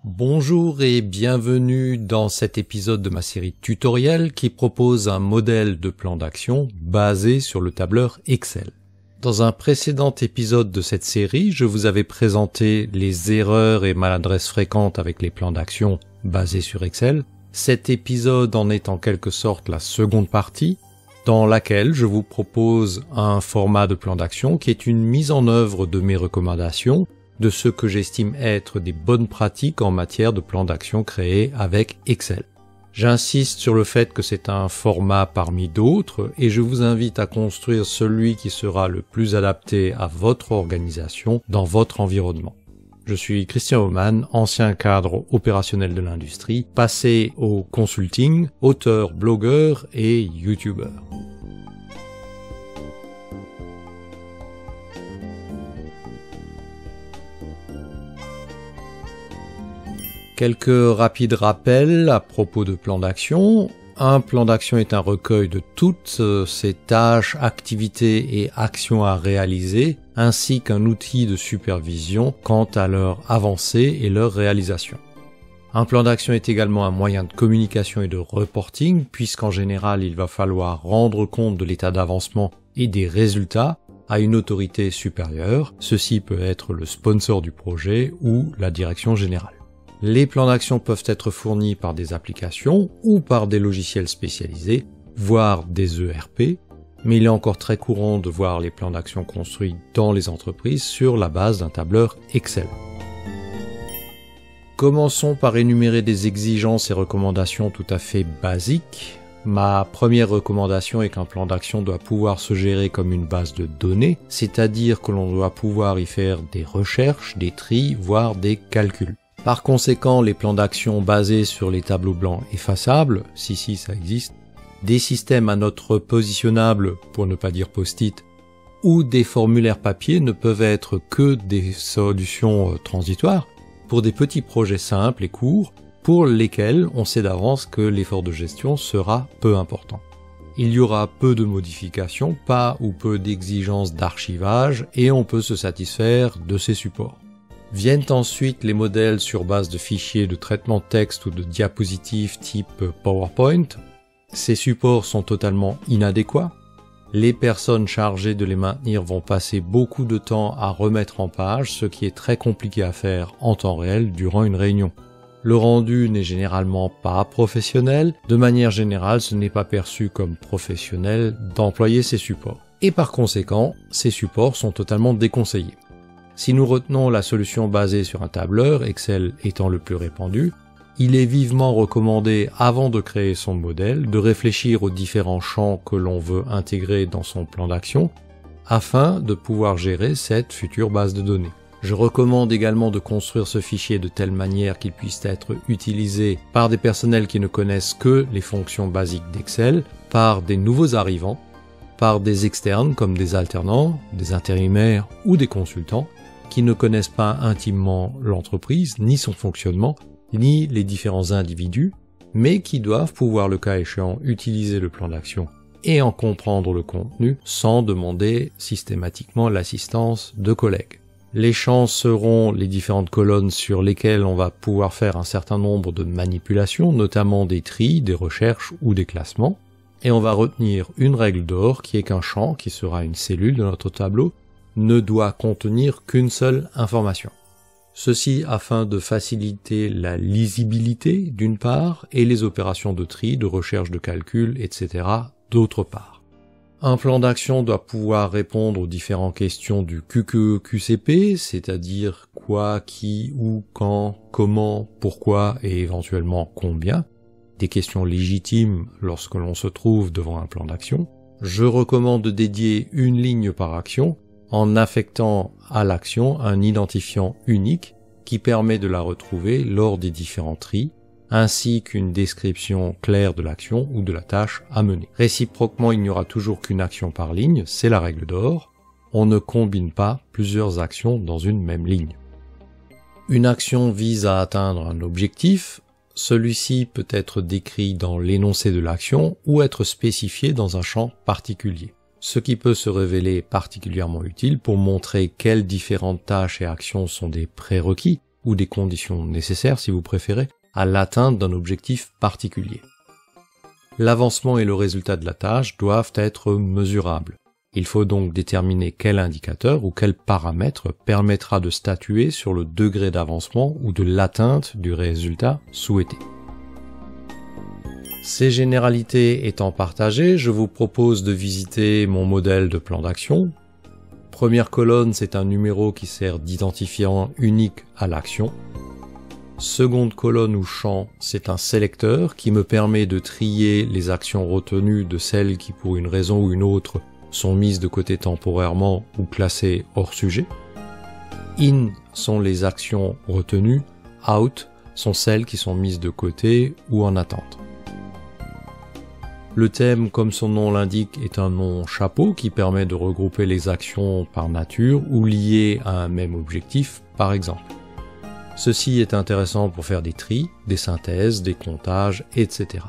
Bonjour et bienvenue dans cet épisode de ma série tutoriel qui propose un modèle de plan d'action basé sur le tableur Excel. Dans un précédent épisode de cette série, je vous avais présenté les erreurs et maladresses fréquentes avec les plans d'action basés sur Excel. Cet épisode en est en quelque sorte la seconde partie, dans laquelle je vous propose un format de plan d'action qui est une mise en œuvre de mes recommandations, de ce que j'estime être des bonnes pratiques en matière de plan d'action créés avec Excel. J'insiste sur le fait que c'est un format parmi d'autres et je vous invite à construire celui qui sera le plus adapté à votre organisation dans votre environnement. Je suis Christian Aumann, ancien cadre opérationnel de l'industrie, passé au consulting, auteur, blogueur et youtubeur. Quelques rapides rappels à propos de plan d'action. Un plan d'action est un recueil de toutes ces tâches, activités et actions à réaliser, ainsi qu'un outil de supervision quant à leur avancée et leur réalisation. Un plan d'action est également un moyen de communication et de reporting, puisqu'en général il va falloir rendre compte de l'état d'avancement et des résultats à une autorité supérieure. Ceci peut être le sponsor du projet ou la direction générale. Les plans d'action peuvent être fournis par des applications ou par des logiciels spécialisés, voire des ERP, mais il est encore très courant de voir les plans d'action construits dans les entreprises sur la base d'un tableur Excel. Commençons par énumérer des exigences et recommandations tout à fait basiques. Ma première recommandation est qu'un plan d'action doit pouvoir se gérer comme une base de données, c'est-à-dire que l'on doit pouvoir y faire des recherches, des tris, voire des calculs. Par conséquent, les plans d'action basés sur les tableaux blancs effaçables, si ça existe, des systèmes à notes repositionnables, pour ne pas dire post-it, ou des formulaires papier ne peuvent être que des solutions transitoires pour des petits projets simples et courts pour lesquels on sait d'avance que l'effort de gestion sera peu important. Il y aura peu de modifications, pas ou peu d'exigences d'archivage et on peut se satisfaire de ces supports. Viennent ensuite les modèles sur base de fichiers de traitement de texte ou de diapositives type PowerPoint. Ces supports sont totalement inadéquats. Les personnes chargées de les maintenir vont passer beaucoup de temps à remettre en page, ce qui est très compliqué à faire en temps réel durant une réunion. Le rendu n'est généralement pas professionnel. De manière générale, ce n'est pas perçu comme professionnel d'employer ces supports. Et par conséquent, ces supports sont totalement déconseillés. Si nous retenons la solution basée sur un tableur, Excel étant le plus répandu, il est vivement recommandé, avant de créer son modèle, de réfléchir aux différents champs que l'on veut intégrer dans son plan d'action, afin de pouvoir gérer cette future base de données. Je recommande également de construire ce fichier de telle manière qu'il puisse être utilisé par des personnels qui ne connaissent que les fonctions basiques d'Excel, par des nouveaux arrivants, par des externes comme des alternants, des intérimaires ou des consultants, qui ne connaissent pas intimement l'entreprise, ni son fonctionnement, ni les différents individus, mais qui doivent pouvoir, le cas échéant, utiliser le plan d'action et en comprendre le contenu sans demander systématiquement l'assistance de collègues. Les champs seront les différentes colonnes sur lesquelles on va pouvoir faire un certain nombre de manipulations, notamment des tris, des recherches ou des classements, et on va retenir une règle d'or qui est qu'un champ, qui sera une cellule de notre tableau, ne doit contenir qu'une seule information. Ceci afin de faciliter la lisibilité d'une part et les opérations de tri, de recherche, de calcul, etc. d'autre part. Un plan d'action doit pouvoir répondre aux différentes questions du QQE-QCP, c'est-à-dire quoi, qui, où, quand, comment, pourquoi et éventuellement combien, des questions légitimes lorsque l'on se trouve devant un plan d'action. Je recommande de dédier une ligne par action, en affectant à l'action un identifiant unique qui permet de la retrouver lors des différents tris, ainsi qu'une description claire de l'action ou de la tâche à mener. Réciproquement, il n'y aura toujours qu'une action par ligne, c'est la règle d'or. On ne combine pas plusieurs actions dans une même ligne. Une action vise à atteindre un objectif. Celui-ci peut être décrit dans l'énoncé de l'action ou être spécifié dans un champ particulier. Ce qui peut se révéler particulièrement utile pour montrer quelles différentes tâches et actions sont des prérequis, ou des conditions nécessaires, si vous préférez, à l'atteinte d'un objectif particulier. L'avancement et le résultat de la tâche doivent être mesurables. Il faut donc déterminer quel indicateur ou quel paramètre permettra de statuer sur le degré d'avancement ou de l'atteinte du résultat souhaité. Ces généralités étant partagées, je vous propose de visiter mon modèle de plan d'action. Première colonne, c'est un numéro qui sert d'identifiant unique à l'action. Seconde colonne ou champ, c'est un sélecteur qui me permet de trier les actions retenues de celles qui, pour une raison ou une autre, sont mises de côté temporairement ou classées hors sujet. In sont les actions retenues, out sont celles qui sont mises de côté ou en attente. Le thème, comme son nom l'indique, est un nom chapeau qui permet de regrouper les actions par nature ou liées à un même objectif, par exemple. Ceci est intéressant pour faire des tris, des synthèses, des comptages, etc.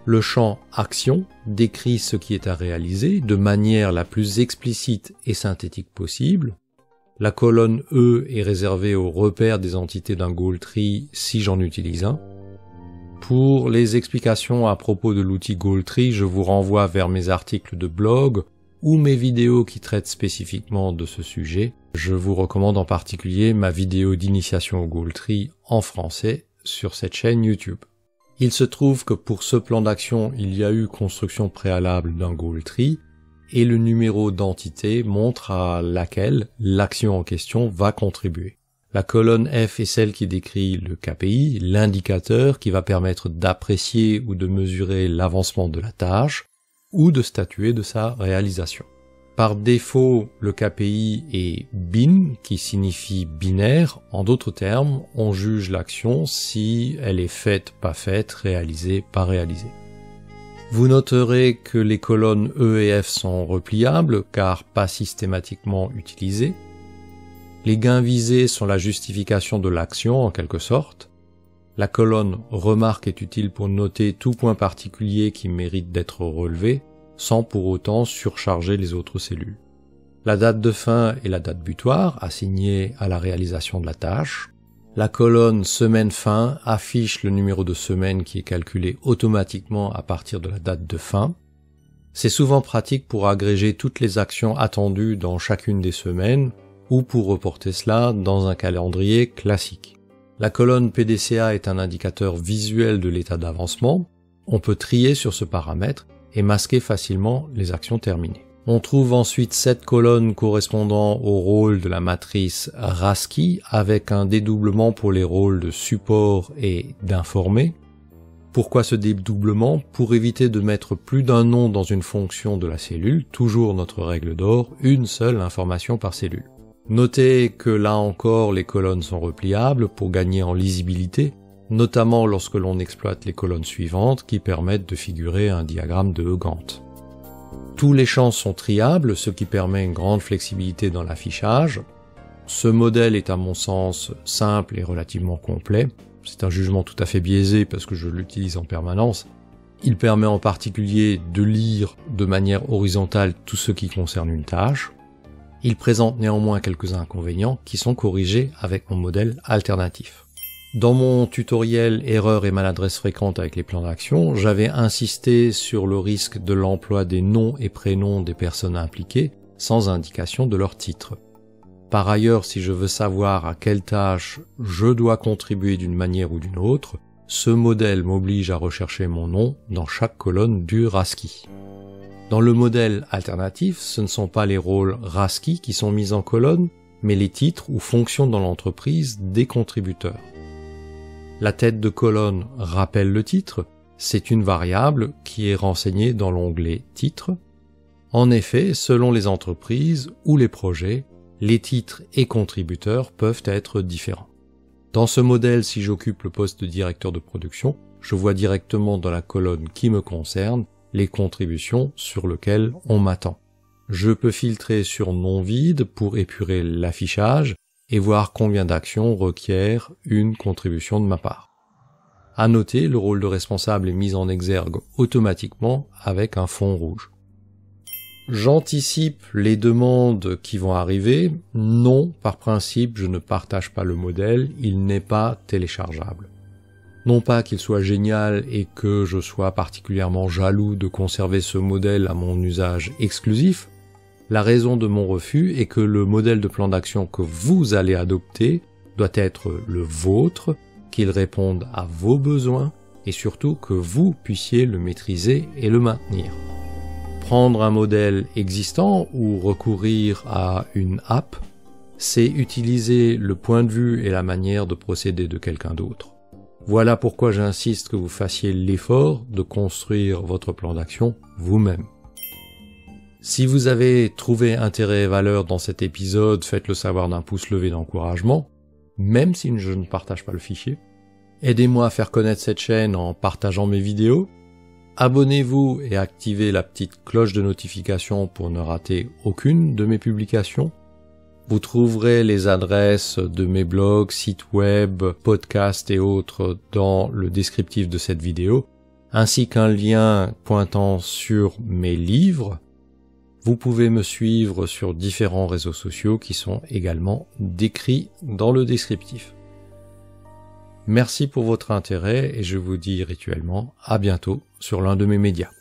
Le champ action décrit ce qui est à réaliser de manière la plus explicite et synthétique possible. La colonne E est réservée au repère des entités d'un goal tree si j'en utilise un. Pour les explications à propos de l'outil Goal Tree, je vous renvoie vers mes articles de blog ou mes vidéos qui traitent spécifiquement de ce sujet. Je vous recommande en particulier ma vidéo d'initiation au Goal Tree en français sur cette chaîne YouTube. Il se trouve que pour ce plan d'action, il y a eu construction préalable d'un Goal Tree et le numéro d'entité montre à laquelle l'action en question va contribuer. La colonne F est celle qui décrit le KPI, l'indicateur qui va permettre d'apprécier ou de mesurer l'avancement de la tâche ou de statuer de sa réalisation. Par défaut, le KPI est bin, qui signifie binaire. En d'autres termes, on juge l'action si elle est faite, pas faite, réalisée, pas réalisée. Vous noterez que les colonnes E et F sont repliables car pas systématiquement utilisées. Les gains visés sont la justification de l'action en quelque sorte. La colonne remarque est utile pour noter tout point particulier qui mérite d'être relevé, sans pour autant surcharger les autres cellules. La date de fin est la date butoir, assignée à la réalisation de la tâche. La colonne semaine fin affiche le numéro de semaine qui est calculé automatiquement à partir de la date de fin. C'est souvent pratique pour agréger toutes les actions attendues dans chacune des semaines, ou pour reporter cela dans un calendrier classique. La colonne PDCA est un indicateur visuel de l'état d'avancement. On peut trier sur ce paramètre et masquer facilement les actions terminées. On trouve ensuite 7 colonnes correspondant au rôle de la matrice RASCII avec un dédoublement pour les rôles de support et d'informer. Pourquoi ce dédoublement? Pour éviter de mettre plus d'un nom dans une fonction de la cellule, toujours notre règle d'or, une seule information par cellule. Notez que là encore les colonnes sont repliables pour gagner en lisibilité, notamment lorsque l'on exploite les colonnes suivantes qui permettent de figurer un diagramme de Gantt. Tous les champs sont triables, ce qui permet une grande flexibilité dans l'affichage. Ce modèle est à mon sens simple et relativement complet. C'est un jugement tout à fait biaisé parce que je l'utilise en permanence. Il permet en particulier de lire de manière horizontale tout ce qui concerne une tâche. Il présente néanmoins quelques inconvénients qui sont corrigés avec mon modèle alternatif. Dans mon tutoriel Erreurs et maladresses fréquentes avec les plans d'action, j'avais insisté sur le risque de l'emploi des noms et prénoms des personnes impliquées sans indication de leur titre. Par ailleurs, si je veux savoir à quelle tâche je dois contribuer d'une manière ou d'une autre, ce modèle m'oblige à rechercher mon nom dans chaque colonne du RASCII. Dans le modèle alternatif, ce ne sont pas les rôles RASCII qui sont mis en colonne, mais les titres ou fonctions dans l'entreprise des contributeurs. La tête de colonne rappelle le titre, c'est une variable qui est renseignée dans l'onglet « Titres ». En effet, selon les entreprises ou les projets, les titres et contributeurs peuvent être différents. Dans ce modèle, si j'occupe le poste de directeur de production, je vois directement dans la colonne qui me concerne les contributions sur lesquelles on m'attend. Je peux filtrer sur nom vide pour épurer l'affichage et voir combien d'actions requièrent une contribution de ma part. À noter, le rôle de responsable est mis en exergue automatiquement avec un fond rouge. J'anticipe les demandes qui vont arriver. Non, par principe, je ne partage pas le modèle, il n'est pas téléchargeable. Non pas qu'il soit génial et que je sois particulièrement jaloux de conserver ce modèle à mon usage exclusif. La raison de mon refus est que le modèle de plan d'action que vous allez adopter doit être le vôtre, qu'il réponde à vos besoins et surtout que vous puissiez le maîtriser et le maintenir. Prendre un modèle existant ou recourir à une app, c'est utiliser le point de vue et la manière de procéder de quelqu'un d'autre. Voilà pourquoi j'insiste que vous fassiez l'effort de construire votre plan d'action vous-même. Si vous avez trouvé intérêt et valeur dans cet épisode, faites-le savoir d'un pouce levé d'encouragement, même si je ne partage pas le fichier. Aidez-moi à faire connaître cette chaîne en partageant mes vidéos. Abonnez-vous et activez la petite cloche de notification pour ne rater aucune de mes publications. Vous trouverez les adresses de mes blogs, sites web, podcasts et autres dans le descriptif de cette vidéo, ainsi qu'un lien pointant sur mes livres. Vous pouvez me suivre sur différents réseaux sociaux qui sont également décrits dans le descriptif. Merci pour votre intérêt et je vous dis rituellement à bientôt sur l'un de mes médias.